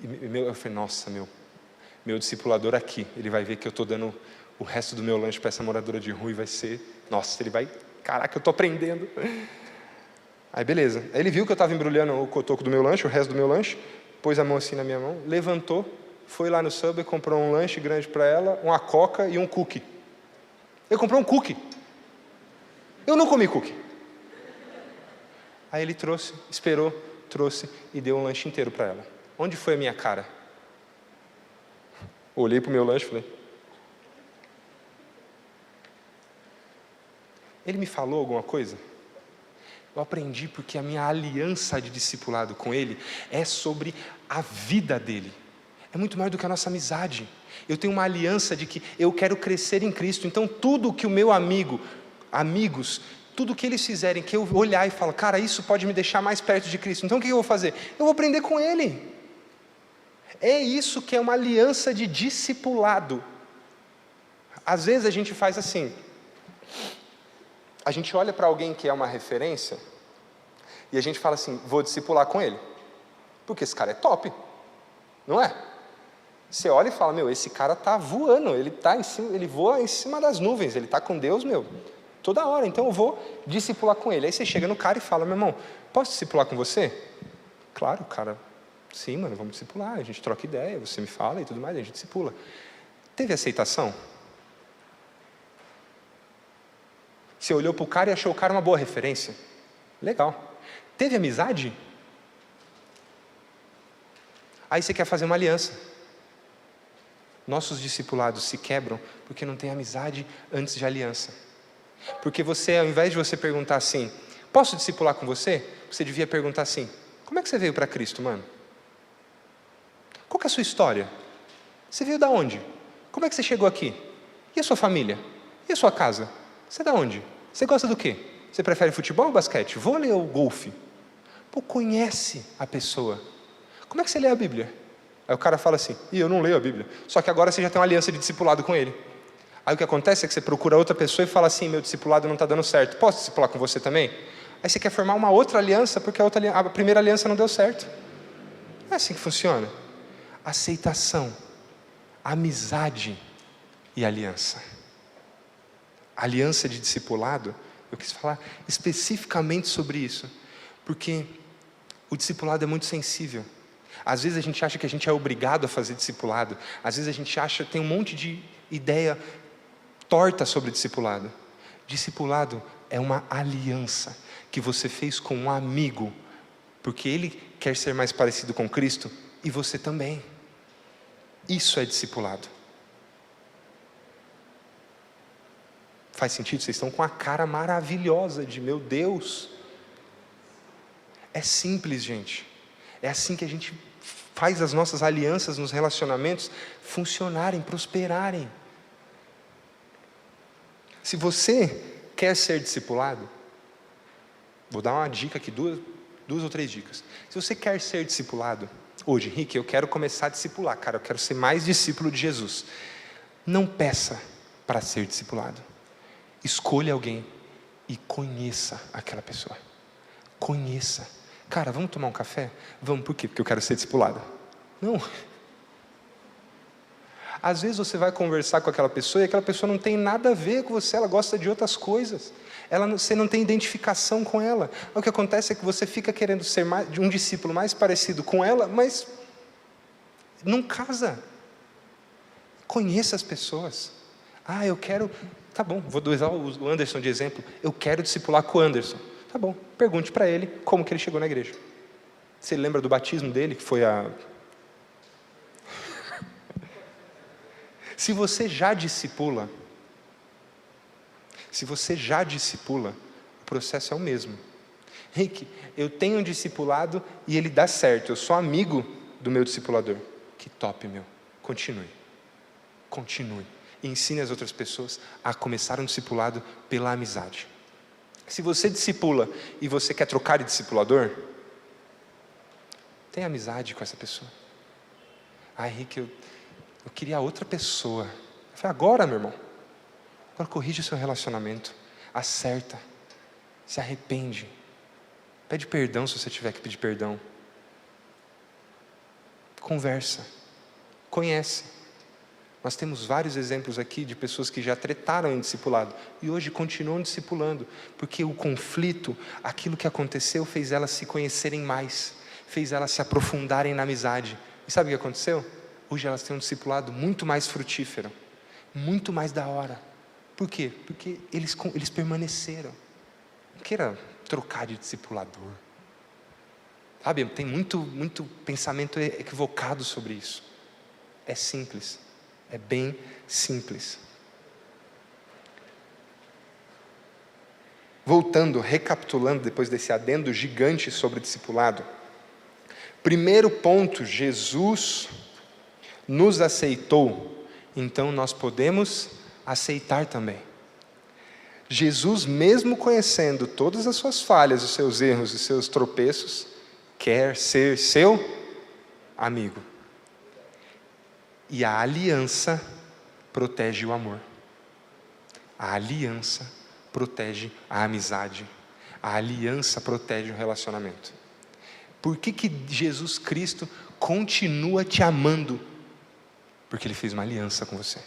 E eu falei, nossa, meu discipulador aqui, ele vai ver que eu estou dando o resto do meu lanche para essa moradora de rua e vai ser, nossa, ele vai, caraca, eu estou aprendendo. Aí beleza, aí ele viu que eu estava embrulhando o cotoco do meu lanche, o resto do meu lanche, pôs a mão assim na minha mão, levantou, foi lá no Subway, comprou um lanche grande para ela, uma coca e um cookie. Ele comprou um cookie. Eu não comi cookie. Aí ele trouxe, esperou, trouxe e deu um lanche inteiro para ela. Onde foi a minha cara? Olhei para o meu lanche e falei... Ele me falou alguma coisa? Eu aprendi porque a minha aliança de discipulado com ele é sobre a vida dele. É muito mais do que a nossa amizade. Eu tenho uma aliança de que eu quero crescer em Cristo. Então tudo que o meu amigos, tudo que eles fizerem, que eu olhar e falar, cara, isso pode me deixar mais perto de Cristo. Então o que eu vou fazer? Eu vou aprender com ele. É isso que é uma aliança de discipulado. Às vezes a gente faz assim. A gente olha para alguém que é uma referência e a gente fala assim, vou discipular com ele. Porque esse cara é top. Não é? Você olha e fala, esse cara está voando, ele voa em cima das nuvens, ele está com Deus, toda hora, então eu vou discipular com ele. Aí você chega no cara e fala, meu irmão, posso discipular com você? Claro, cara, sim, mano, vamos discipular, a gente troca ideia, você me fala e tudo mais, a gente discipula. Teve aceitação? Você olhou para o cara e achou o cara uma boa referência? Legal. Teve amizade? Aí você quer fazer uma aliança. Nossos discipulados se quebram porque não tem amizade antes de aliança. Porque você, ao invés de você perguntar assim, posso discipular com você? Você devia perguntar assim, como é que você veio para Cristo, mano? Qual que é a sua história? Você veio da onde? Como é que você chegou aqui? E a sua família? E a sua casa? Você é da onde? Você gosta do quê? Você prefere futebol ou basquete? Vôlei ou golfe? Pô, conhece a pessoa. Como é que você lê a Bíblia? Aí o cara fala assim, eu não leio a Bíblia. Só que agora você já tem uma aliança de discipulado com ele. Aí o que acontece é que você procura outra pessoa e fala assim, meu discipulado não está dando certo. Posso discipular com você também? Aí você quer formar uma outra aliança porque a primeira aliança não deu certo. Não é assim que funciona. Aceitação, amizade e aliança. Aliança de discipulado, eu quis falar especificamente sobre isso, porque o discipulado é muito sensível. Às vezes a gente acha que a gente é obrigado a fazer discipulado, às vezes a gente acha, tem um monte de ideia torta sobre discipulado. Discipulado é uma aliança que você fez com um amigo, porque ele quer ser mais parecido com Cristo, e você também. Isso é discipulado. Faz sentido? Vocês estão com a cara maravilhosa de meu Deus. É simples, gente. É assim que a gente faz as nossas alianças nos relacionamentos funcionarem, prosperarem. Se você quer ser discipulado, vou dar uma dica aqui, duas ou três dicas. Se você quer ser discipulado, hoje, Henrique, eu quero começar a discipular, cara, eu quero ser mais discípulo de Jesus. Não peça para ser discipulado. Escolha alguém e conheça aquela pessoa. Conheça. Cara, vamos tomar um café? Vamos, por quê? Porque eu quero ser discipulado. Não. Às vezes você vai conversar com aquela pessoa e aquela pessoa não tem nada a ver com você, ela gosta de outras coisas. Você não tem identificação com ela. O que acontece é que você fica querendo ser um discípulo mais parecido com ela, mas não casa. Conheça as pessoas. Eu quero... Tá bom, vou usar o Anderson de exemplo. Eu quero discipular com o Anderson. Tá bom, pergunte para ele como que ele chegou na igreja. Você lembra do batismo dele, que foi Se você já discipula, o processo é o mesmo. Rick, eu tenho um discipulado e ele dá certo, eu sou amigo do meu discipulador. Que top, meu. Continue. E ensine as outras pessoas a começar um discipulado pela amizade. Se você discipula e você quer trocar de discipulador, tenha amizade com essa pessoa. Henrique, eu queria outra pessoa. Eu falei, agora, meu irmão, agora corrige o seu relacionamento, acerta, se arrepende, pede perdão se você tiver que pedir perdão, conversa, conhece. Nós temos vários exemplos aqui de pessoas que já tretaram em discipulado e hoje continuam discipulando, porque o conflito, aquilo que aconteceu, fez elas se conhecerem mais, fez elas se aprofundarem na amizade. E sabe o que aconteceu? Hoje elas têm um discipulado muito mais frutífero, muito mais da hora. Por quê? Porque eles permaneceram. Não queira trocar de discipulador. Sabe, tem muito pensamento equivocado sobre isso. É simples. É bem simples. Voltando, recapitulando depois desse adendo gigante sobre discipulado. Primeiro ponto, Jesus nos aceitou, então nós podemos aceitar também. Jesus, mesmo conhecendo todas as suas falhas, os seus erros e seus tropeços, quer ser seu amigo. E a aliança protege o amor. A aliança protege a amizade. A aliança protege o relacionamento. Por que Jesus Cristo continua te amando? Porque Ele fez uma aliança com você.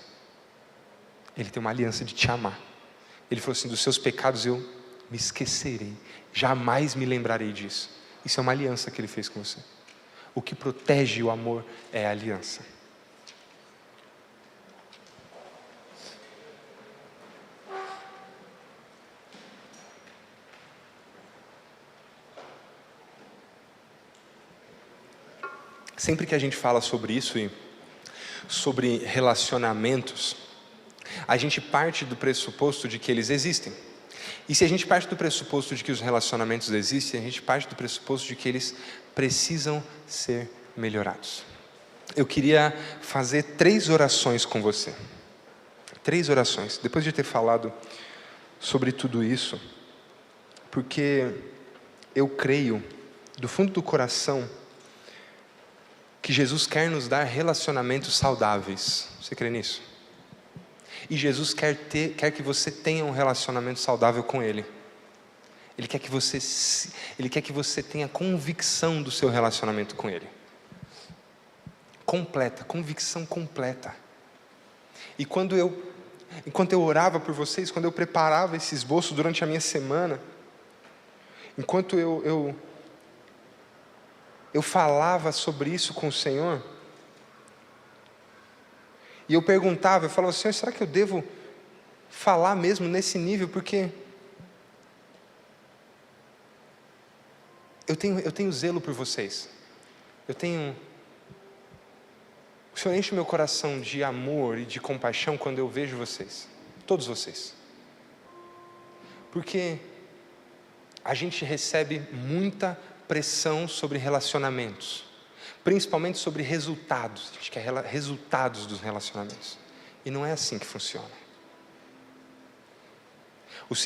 Ele tem uma aliança de te amar. Ele falou assim, dos seus pecados eu me esquecerei. Jamais me lembrarei disso. Isso é uma aliança que Ele fez com você. O que protege o amor é a aliança. Sempre que a gente fala sobre isso e sobre relacionamentos, a gente parte do pressuposto de que eles existem. E se a gente parte do pressuposto de que os relacionamentos existem, a gente parte do pressuposto de que eles precisam ser melhorados. Eu queria fazer 3 orações com você. 3 orações, depois de ter falado sobre tudo isso, porque eu creio, do fundo do coração, que Jesus quer nos dar relacionamentos saudáveis. Você crê nisso? E Jesus quer que você tenha um relacionamento saudável com Ele. Ele quer que você tenha convicção do seu relacionamento com Ele. Completa, convicção completa. E enquanto eu orava por vocês, quando eu preparava esse esboço durante a minha semana, enquanto eu falava sobre isso com o Senhor, e eu perguntava, eu falava, Senhor, será que eu devo falar mesmo nesse nível? Porque eu tenho zelo por vocês. O Senhor enche meu coração de amor e de compaixão quando eu vejo vocês, todos vocês. Porque a gente recebe muita pressão sobre relacionamentos, principalmente sobre resultados. A gente quer resultados dos relacionamentos, e não é assim que funciona.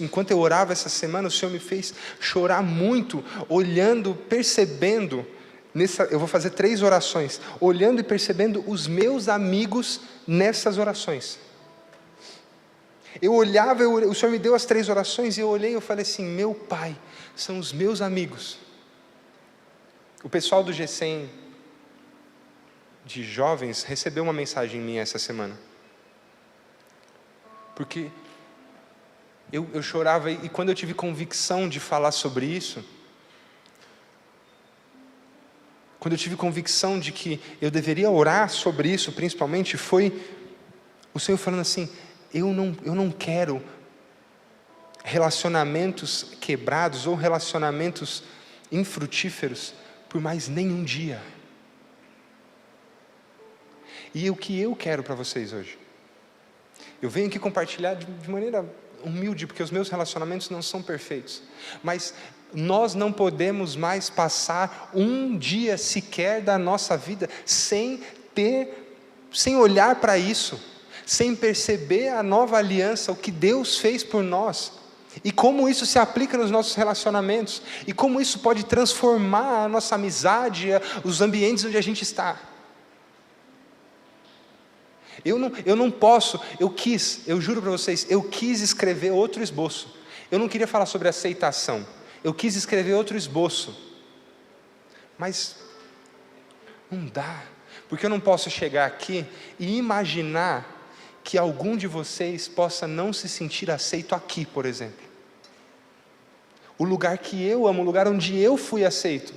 Enquanto eu orava essa semana, o Senhor me fez chorar muito, olhando, percebendo, eu vou fazer 3 orações, olhando e percebendo os meus amigos nessas orações. Eu olhava, o Senhor me deu as 3 orações, e eu olhei e eu falei assim, meu Pai, são os meus amigos. O pessoal do GCM de jovens recebeu uma mensagem minha essa semana, porque eu chorava, e quando eu tive convicção de falar sobre isso, quando eu tive convicção de que eu deveria orar sobre isso, principalmente, foi o Senhor falando assim, eu não quero relacionamentos quebrados ou relacionamentos infrutíferos por mais nenhum dia. E o que eu quero para vocês hoje? Eu venho aqui compartilhar de maneira humilde, porque os meus relacionamentos não são perfeitos, mas nós não podemos mais passar um dia sequer da nossa vida sem olhar para isso, sem perceber a nova aliança, o que Deus fez por nós, E como isso se aplica nos nossos relacionamentos, e como isso pode transformar a nossa amizade, os ambientes onde a gente está. Eu não posso, eu juro para vocês, eu quis escrever outro esboço. Eu não queria falar sobre aceitação, eu quis escrever outro esboço. Mas não dá, porque eu não posso chegar aqui e imaginar que algum de vocês possa não se sentir aceito aqui, por exemplo. O lugar que eu amo, o lugar onde eu fui aceito,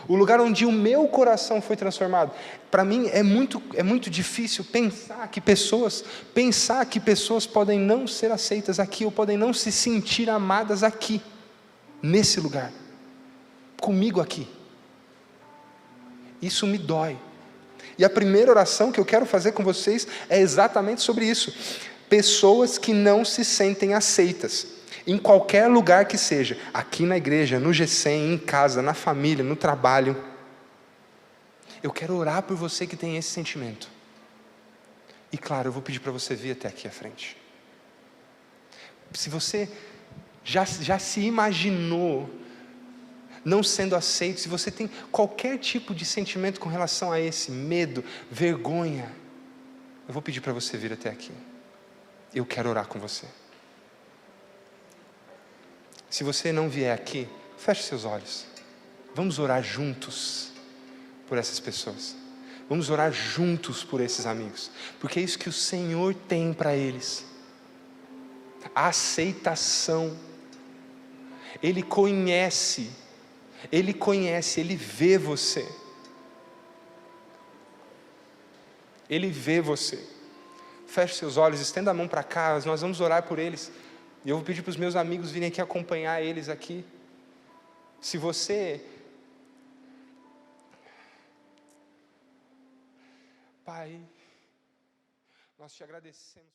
o lugar onde o meu coração foi transformado. Para mim é muito difícil pensar que pessoas podem não ser aceitas aqui, ou podem não se sentir amadas aqui, nesse lugar, comigo aqui. Isso me dói. E a primeira oração que eu quero fazer com vocês é exatamente sobre isso. Pessoas que não se sentem aceitas, em qualquer lugar que seja, aqui na igreja, no GCM, em casa, na família, no trabalho. Eu quero orar por você que tem esse sentimento. E claro, eu vou pedir para você vir até aqui à frente. Se você já se imaginou não sendo aceito, se você tem qualquer tipo de sentimento com relação a esse, medo, vergonha, eu vou pedir para você vir até aqui. Eu quero orar com você. Se você não vier aqui, feche seus olhos. Vamos orar juntos por essas pessoas. Vamos orar juntos por esses amigos, porque é isso que o Senhor tem para eles. A aceitação. Ele conhece, Ele vê você. Ele vê você. Feche seus olhos, estenda a mão para cá, nós vamos orar por eles. E eu vou pedir para os meus amigos virem aqui acompanhar eles aqui. Se você... Pai, nós te agradecemos.